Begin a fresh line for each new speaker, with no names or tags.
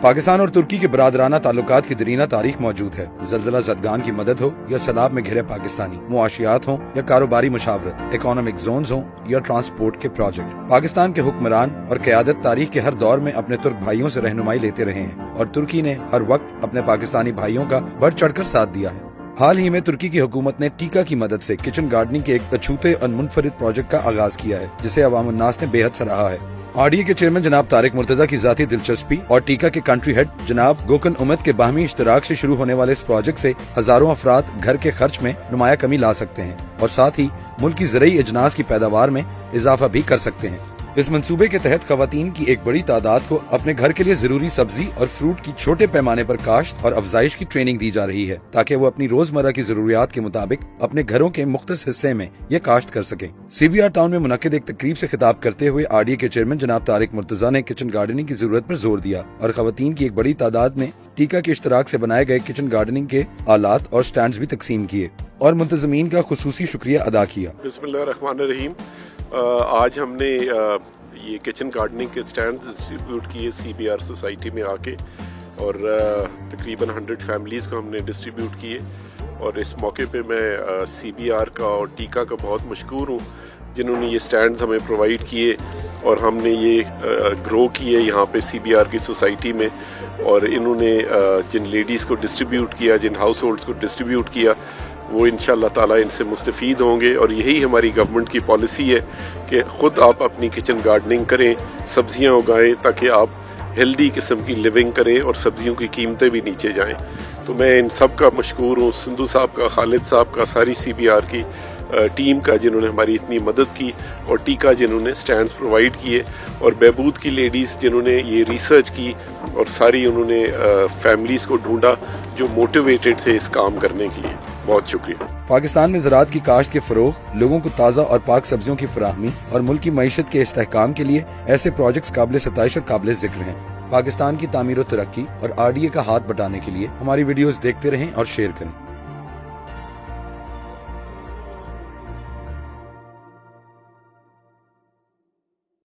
पाकिस्तान और तुर्की के बरादराना ताल्लुकात की दरीना तारीख मौजूद है। ज़लज़ला ज़दगान की मदद हो या सैलाब में घिरे पाकिस्तानी, मुआशियात हों या कारोबारी मुशावरत, इकोनॉमिक जोन्स हों या ट्रांसपोर्ट के प्रोजेक्ट, पाकिस्तान के हुक्मरान और क़यादत तारीख के हर दौर में अपने तुर्क भाइयों से रहनुमाई लेते रहे हैं और तुर्की ने हर वक्त अपने पाकिस्तानी भाइयों का बढ़ चढ़कर साथ दिया है। हाल ही में तुर्की की हुकूमत ने टीका की मदद से किचन गार्डनिंग के एक अछूते और मुनफरिद प्रोजेक्ट का आगाज किया है, जिसे अवामुन्नास ने बेहद सराहा है। आरडीए के चेयरमैन जनाब तारिक मुर्तजा की जाती दिलचस्पी और टीका के कंट्री हेड जनाब गोकन उमद के बाहमी इश्तराक से शुरू होने वाले इस प्रोजेक्ट से हजारों अफराद घर के खर्च में नुमाया कमी ला सकते हैं और साथ ही मुल्क की ज़रई अजनास की पैदावार में इजाफा भी कर सकते हैं। इस मंसूबे के तहत खवातीन की एक बड़ी तादाद को अपने घर के लिए जरूरी सब्जी और फ्रूट की छोटे पैमाने पर काश्त और अफजाइश की ट्रेनिंग दी जा रही है, ताकि वो अपनी रोजमर्रा की जरूरियात के मुताबिक अपने घरों के मुख्तस हिस्से में ये काश्त कर सकें। CBR टाउन में मुनक्किद एक तकरीब से खिताब करते हुए आरडीए के चेयरमैन जनाब तारिक मुर्तजा ने किचन गार्डनिंग की जरूरत पर जोर दिया और खवातीन की एक बड़ी तादाद ने टीका के इश्तराक से बनाए गए किचन गार्डनिंग के आलात और स्टैंड भी तकसीम किए और मुंतजमीन का खुसूसी शुक्रिया अदा किया।
बिस्मिल्लाहिर्रहमानिर्रहीम। आज हमने ये किचन गार्डनिंग के स्टैंड डिस्ट्रीब्यूट किए CBR सोसाइटी में आके और तकरीबन 100 फैमिलीज़ को हमने डिस्ट्रीब्यूट किए और इस मौके पे मैं CBR का और टीका का बहुत मशकूर हूँ, जिन्होंने ये स्टैंड्स हमें प्रोवाइड किए और हमने ये ग्रो किए यहाँ पे CBR की सोसाइटी में। और इन्होंने जिन लेडीज़ को डिस्ट्रीब्यूट किया, जिन हाउस होल्ड्स को डिस्ट्रीब्यूट किया, वो इंशाअल्लाह ताला इनसे मुस्तफ़ीद होंगे। और यही हमारी गवर्नमेंट की पॉलिसी है कि ख़ुद आप अपनी किचन गार्डनिंग करें, सब्ज़ियाँ उगाएं, ताकि आप हेल्दी किस्म की लिविंग करें और सब्ज़ियों की कीमतें भी नीचे जाएं। तो मैं इन सब का मशकूर हूँ, सिंधु साहब का, खालिद साहब का, सारी CBR की टीम का, जिन्होंने हमारी इतनी मदद की, और टीका जिन्होंने स्टैंड्स प्रोवाइड किए, और बहबूद की लेडीज़ जिन्होंने ये रिसर्च की और सारी उन्होंने फैमिलीज़ को ढूंढा जो मोटिवेटेड थे इस काम करने के लिए। बहुत शुक्रिया।
पाकिस्तान में ज़राअत की काश्त के फरोग, लोगों को ताज़ा और पाक सब्जियों की फराहमी और मुल्क की मईशत के इस्तेहकाम के लिए ऐसे प्रोजेक्ट्स काबिल सताइश और काबिल जिक्र हैं। पाकिस्तान की तामीर और तरक्की और आरडीए का हाथ बटाने के लिए हमारी वीडियोस देखते रहें और शेयर करें।